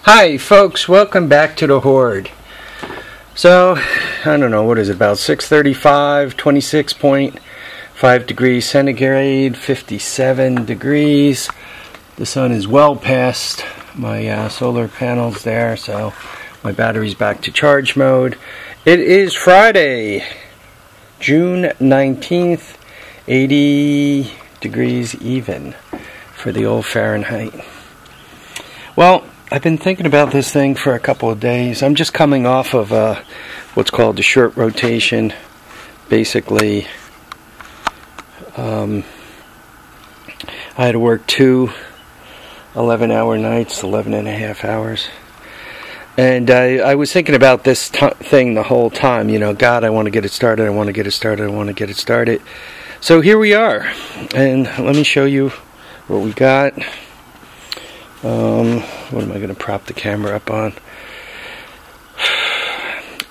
Hi folks, welcome back to the Horde. So, I don't know, what is it, about 6:35, 26.5 degrees centigrade, 57 degrees. The sun is well past my solar panels there, so my battery's back to charge mode. It is Friday, June 19th, 80 degrees even for the old Fahrenheit. Well, I've been thinking about this thing for a couple of days. I'm just coming off of what's called the short rotation. Basically, I had to work 2 11-hour nights, 11 and a half hours. And I was thinking about this thing the whole time. You know, God, I want to get it started, I want to get it started, I want to get it started. So here we are. And let me show you what we got. What am I going to prop the camera up on?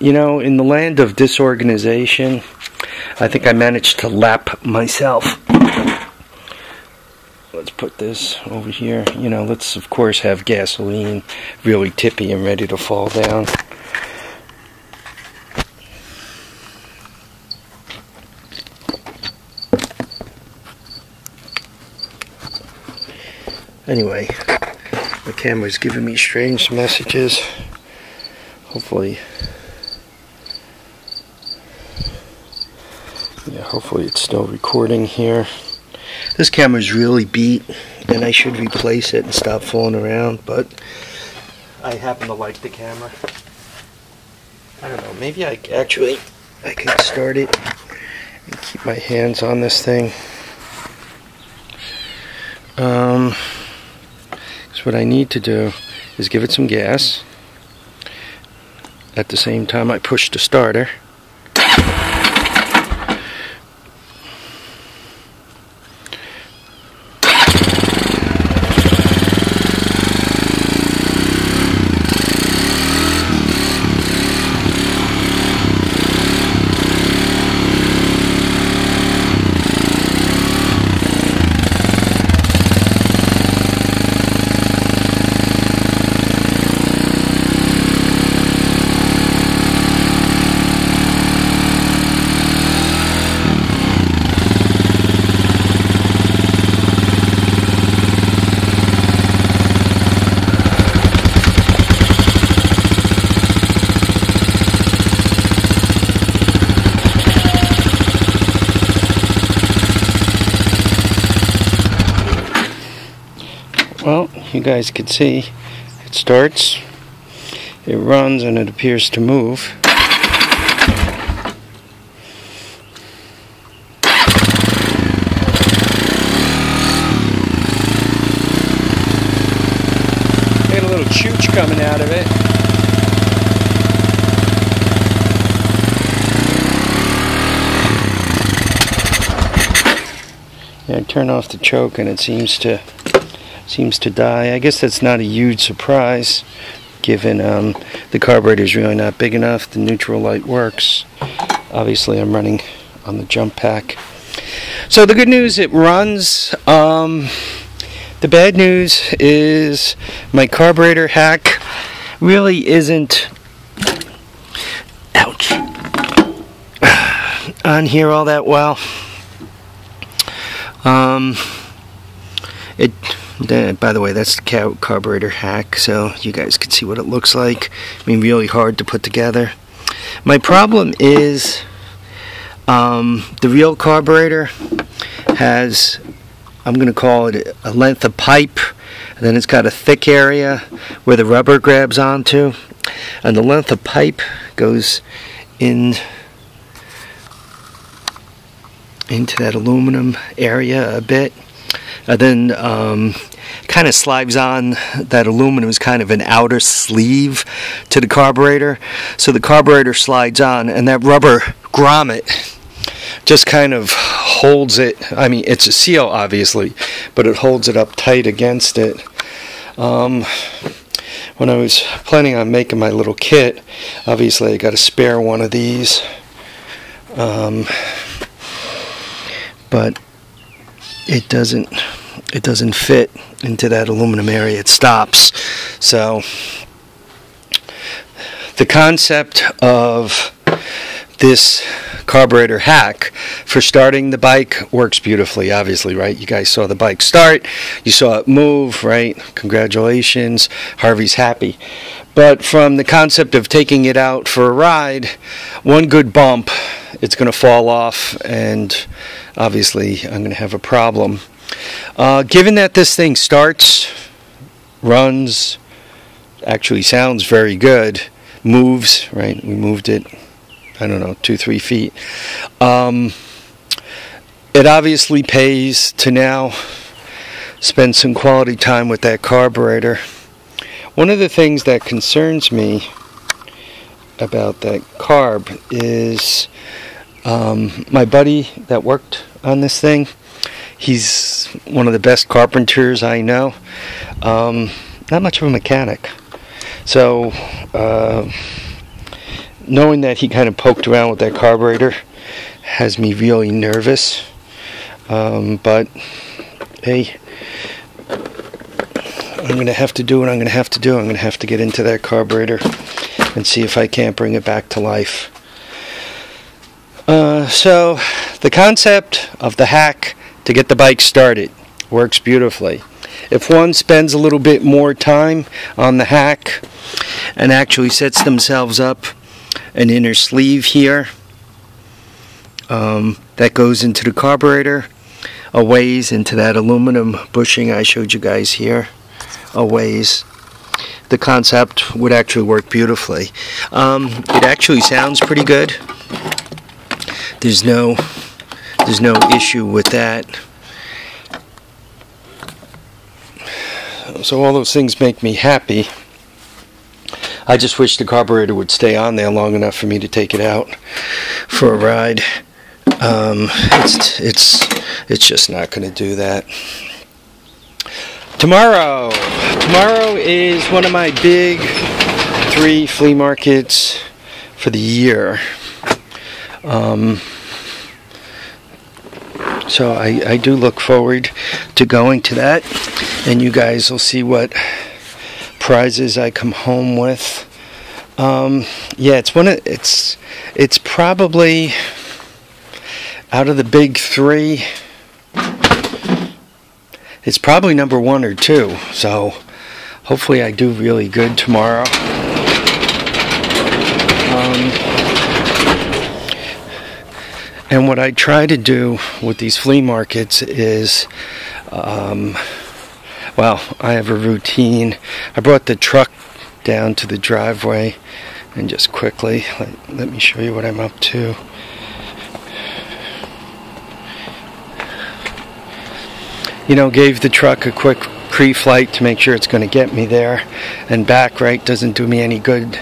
You know, in the land of disorganization, I think I managed to lap myself. Let's put this over here. You know, let's of course have gasoline really tippy and ready to fall down. Anyway, the camera's giving me strange messages. Hopefully it's still recording here. This camera's really beat, and I should replace it and stop fooling around, but I happen to like the camera. I don't know, maybe I could start it and keep my hands on this thing. What I need to do is give it some gas. At the same time I push the starter. Well, you guys can see it starts, it runs, and it appears to move. Get a little chooch coming out of it. Yeah, I turn off the choke and it seems to die. I guess that's not a huge surprise, given the carburetor is really not big enough. The neutral light works. Obviously, I'm running on the jump pack. So the good news, it runs. The bad news is my carburetor hack really isn't, ouch, on here all that well. By the way, that's the carburetor hack, so you guys can see what it looks like. I mean, really hard to put together. My problem is the real carburetor has, I'm going to call it a length of pipe, and then it's got a thick area where the rubber grabs onto, and the length of pipe goes into that aluminum area a bit. And then kind of slides on. That aluminum is kind of an outer sleeve to the carburetor. So the carburetor slides on, and that rubber grommet just kind of holds it. I mean, it's a seal, obviously, but it holds it up tight against it. When I was planning on making my little kit, obviously I got to spare one of these. But it doesn't fit into that aluminum area. It stops. So the concept of this carburetor hack for starting the bike works beautifully, obviously, right? You guys saw the bike start, you saw it move, right? Congratulations, Harvey's happy. But from the concept of taking it out for a ride, one good bump, it's going to fall off, and obviously I'm going to have a problem. Given that this thing starts, runs, actually sounds very good, moves, right? We moved it, I don't know, 2-3 feet. It obviously pays to now spend some quality time with that carburetor. One of the things that concerns me about that carb is my buddy that worked on this thing. He's one of the best carpenters I know. Not much of a mechanic. So, knowing that he kind of poked around with that carburetor has me really nervous. But, hey, I'm going to have to do what I'm going to have to do. I'm going to have to get into that carburetor and see if I can't bring it back to life. So, the concept of the hack to get the bike started works beautifully. If one spends a little bit more time on the hack and actually sets themselves up an inner sleeve here that goes into the carburetor, a ways into that aluminum bushing I showed you guys here, a ways, the concept would actually work beautifully. It actually sounds pretty good. There's no issue with that. So all those things make me happy. I just wish the carburetor would stay on there long enough for me to take it out for a ride. It's just not going to do that. Tomorrow is one of my big 3 flea markets for the year. So I do look forward to going to that, and you guys will see what prizes I come home with. Yeah, it's probably out of the big 3, it's probably number 1 or 2. So hopefully I do really good tomorrow. And what I try to do with these flea markets is, well, I have a routine. I brought the truck down to the driveway, and just quickly, let me show you what I'm up to. You know, gave the truck a quick pre-flight to make sure it's going to get me there and back, right? Doesn't do me any good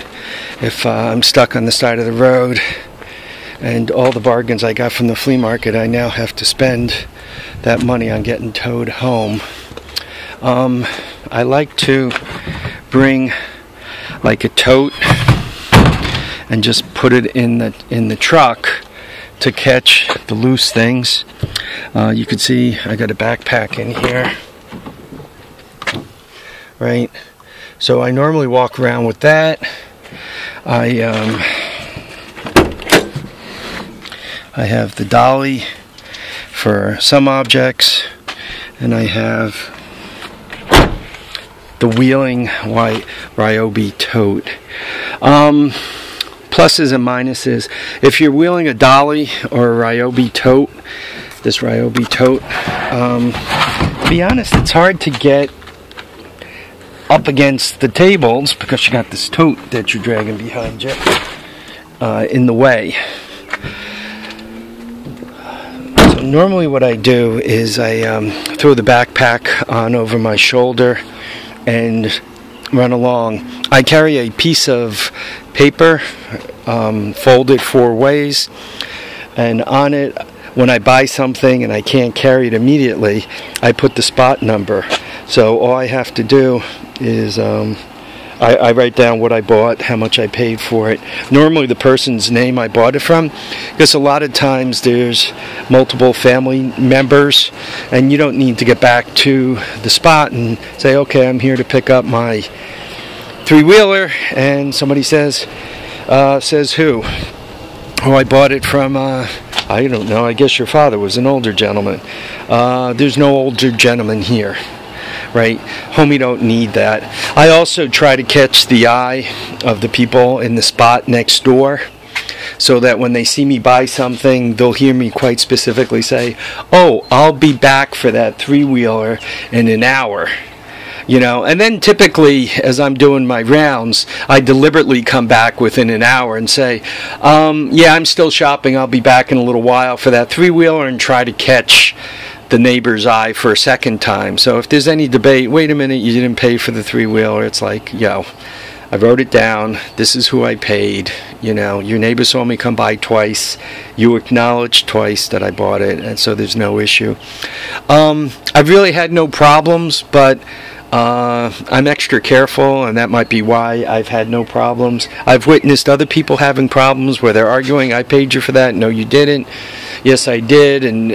if I'm stuck on the side of the road. And all the bargains I got from the flea market, I now have to spend that money on getting towed home. I like to bring like a tote and just put it in the truck to catch the loose things. You can see I got a backpack in here, right? So I normally walk around with that. I have the dolly for some objects, and I have the wheeling white Ryobi tote. Pluses and minuses. If you're wheeling a dolly or a Ryobi tote, this Ryobi tote, to be honest, it's hard to get up against the tables because you got this tote that you're dragging behind you in the way. So normally what I do is I throw the backpack on over my shoulder and run along. I carry a piece of paper folded 4 ways, and on it, when I buy something and I can't carry it immediately, I put the spot number. So all I have to do is I write down what I bought, how much I paid for it. Normally the person's name I bought it from, because a lot of times there's multiple family members and you don't need to get back to the spot and say, okay, I'm here to pick up my three-wheeler, and somebody says who? Oh, I bought it from, I don't know, I guess your father was an older gentleman. There's no older gentleman here, right? Homie don't need that. I also try to catch the eye of the people in the spot next door, so that when they see me buy something, they'll hear me quite specifically say, oh, I'll be back for that three-wheeler in an hour. You know, and then typically, as I'm doing my rounds, I deliberately come back within an hour and say, yeah, I'm still shopping, I'll be back in a little while for that three-wheeler, and try to catch the neighbor's eye for a second time. So if there's any debate, wait a minute, you didn't pay for the three-wheeler, it's like, yo, I wrote it down, this is who I paid, you know, your neighbor saw me come by twice, you acknowledged twice that I bought it, and so there's no issue. I've really had no problems, but I'm extra careful, and that might be why I've had no problems. I've witnessed other people having problems where they're arguing, I paid you for that, no you didn't, yes I did, and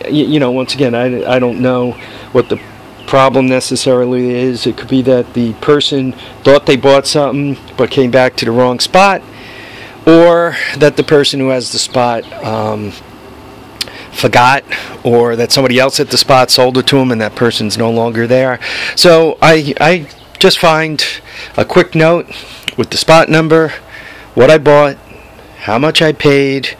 you know, once again, I don't know what the problem necessarily is. It could be that the person thought they bought something but came back to the wrong spot, or that the person who has the spot forgot, or that somebody else at the spot sold it to him and that person's no longer there. So I just find a quick note with the spot number, what I bought, how much I paid,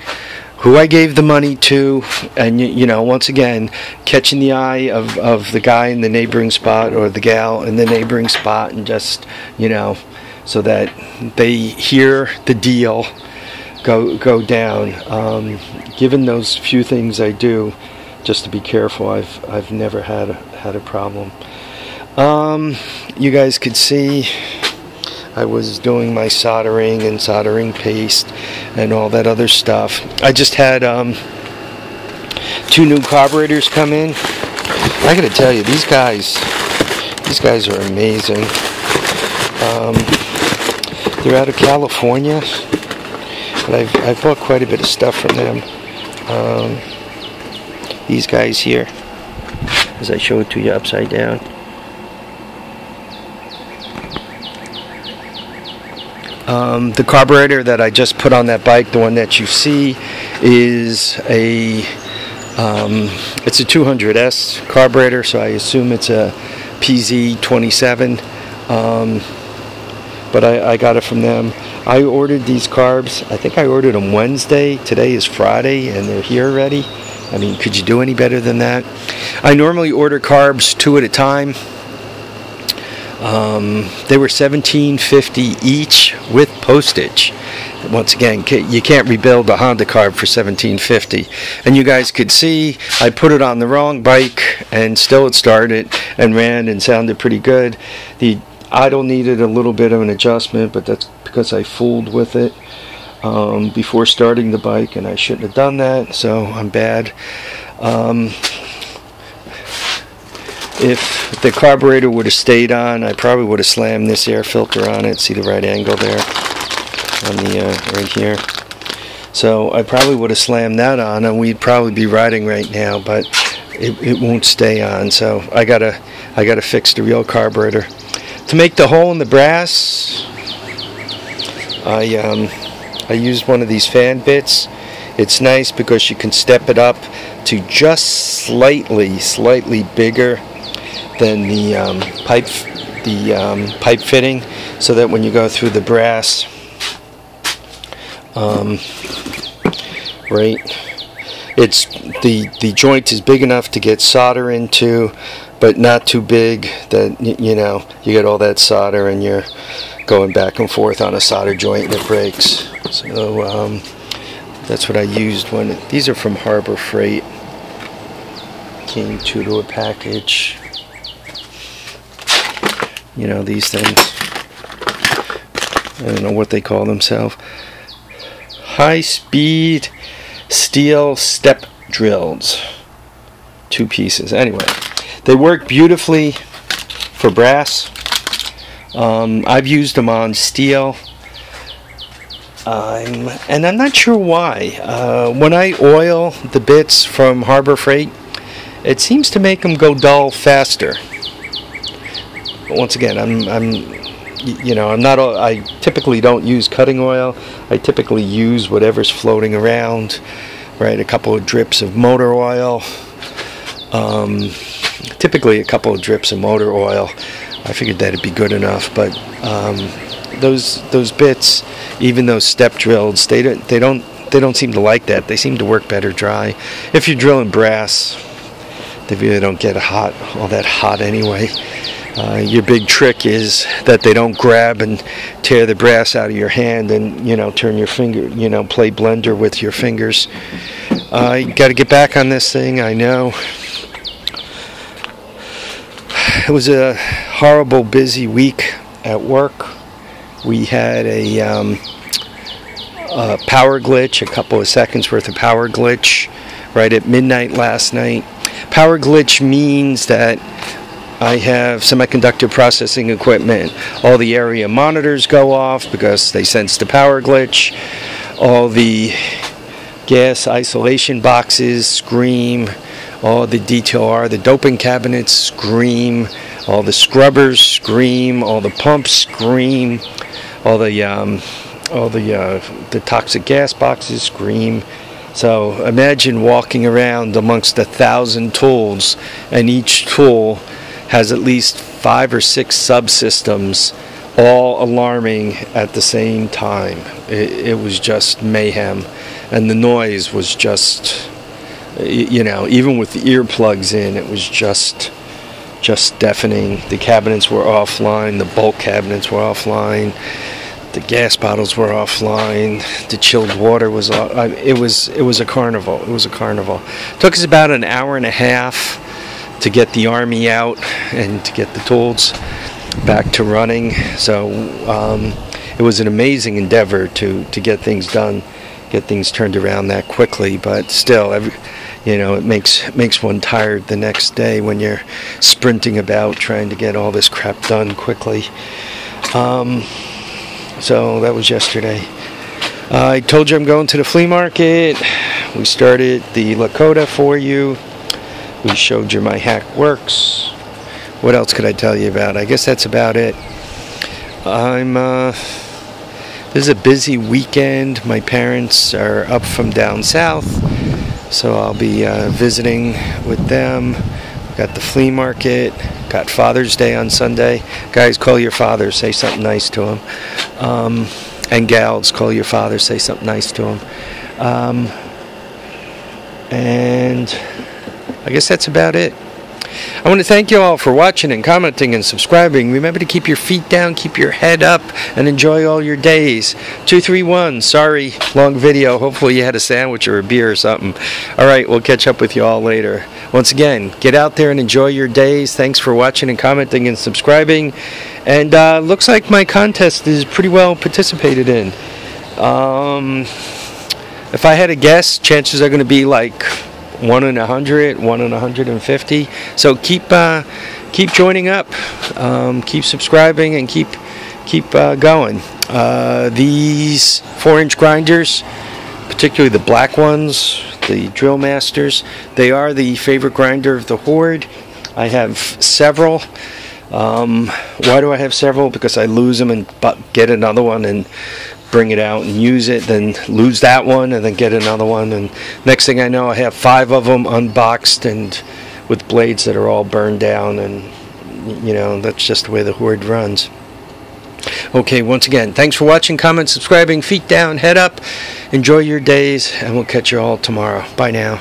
who I gave the money to, and you know, once again, catching the eye of the guy in the neighboring spot or the gal in the neighboring spot, and just, you know, so that they hear the deal go down. Given those few things I do, just to be careful, I've never had a problem. You guys could see I was doing my soldering and soldering paste and all that other stuff. I just had 2 new carburetors come in. I gotta tell you, these guys are amazing. They're out of California, but I've bought quite a bit of stuff from them. These guys here, as I show it to you upside down. The carburetor that I just put on that bike, the one that you see, is it's a 200S carburetor, so I assume it's a PZ27, but I got it from them. I ordered these carbs, I think I ordered them Wednesday, today is Friday, and they're here already. I mean, could you do any better than that? I normally order carbs 2 at a time. They were $17.50 each with postage. Once again, you can't rebuild a Honda carb for $17.50. And you guys could see I put it on the wrong bike, and still it started and ran and sounded pretty good. The idle needed a little bit of an adjustment, but that's because I fooled with it before starting the bike, and I shouldn't have done that, so I'm bad. If the carburetor would have stayed on, I probably would have slammed this air filter on it. See the right angle there on the right here. So I probably would have slammed that on, and we'd probably be riding right now, but it won't stay on. So I gotta fix the real carburetor. To make the hole in the brass, I used one of these fan bits. It's nice because you can step it up to just slightly bigger than the pipe fitting, so that when you go through the brass, right, it's the joint is big enough to get solder into, but not too big that you know you get all that solder and you're going back and forth on a solder joint and it breaks. So that's what I used when these are from Harbor Freight. Came to a package. You know, these things, I don't know what they call themselves. High-speed steel step drills. 2 pieces. Anyway, they work beautifully for brass. I've used them on steel. And I'm not sure why. When I oil the bits from Harbor Freight, it seems to make them go dull faster. Once again, you know, I typically don't use cutting oil. I typically use whatever's floating around, right? A couple of drips of motor oil. Typically a couple of drips of motor oil. I figured that'd be good enough, but those bits, even those step drills, they don't seem to like that. They seem to work better dry. If you're drilling brass, they really don't get all that hot anyway. Your big trick is that they don't grab and tear the brass out of your hand and, you know, turn your finger, you know, play blender with your fingers. You got to get back on this thing, I know. It was a horrible busy week at work. We had a power glitch, a couple of seconds worth of power glitch right at midnight last night. Power glitch means that I have semiconductor processing equipment. All the area monitors go off because they sense the power glitch. All the gas isolation boxes scream. All the DTR, the doping cabinets scream. All the scrubbers scream. All the pumps scream. All the toxic gas boxes scream. So imagine walking around amongst 1,000 tools, and each tool has at least 5 or 6 subsystems, all alarming at the same time. It was just mayhem, and the noise was just, you know, even with the earplugs in, it was just deafening. The cabinets were offline. The bulk cabinets were offline. The gas bottles were offline. The chilled water was off. It was a carnival. It was a carnival. It took us about an hour and a half to get the army out and to get the tools back to running. So it was an amazing endeavor to get things done, get things turned around that quickly. But still, you know, it makes one tired the next day when you're sprinting about trying to get all this crap done quickly. So that was yesterday. I told you I'm going to the flea market. We started the Lakota for you. We showed you my hack works. What else could I tell you about? I guess that's about it. This is a busy weekend. My parents are up from down south, so I'll be visiting with them. Got the flea market. Got Father's Day on Sunday. Guys, call your father. Say something nice to him. And gals, call your father. Say something nice to him. And I guess that's about it. I want to thank you all for watching and commenting and subscribing. Remember to keep your feet down, keep your head up, and enjoy all your days. 231, sorry, long video. Hopefully you had a sandwich or a beer or something. All right, we'll catch up with you all later. Once again, get out there and enjoy your days. Thanks for watching and commenting and subscribing. And looks like my contest is pretty well participated in. If I had to guess, chances are going to be like 1 in 100, 1 in 150. So keep joining up, keep subscribing, and keep going. These 4-inch grinders, particularly the black ones, the Drill Masters, they are the favorite grinder of the horde. I have several. Why do I have several? Because I lose them and get another one and bring it out and use it, then lose that one and then get another one, and next thing I know I have 5 of them unboxed and with blades that are all burned down, and you know, that's just the way the horde runs. Okay, once again, thanks for watching, comment, subscribing, feet down, head up, enjoy your days, and we'll catch you all tomorrow. Bye now.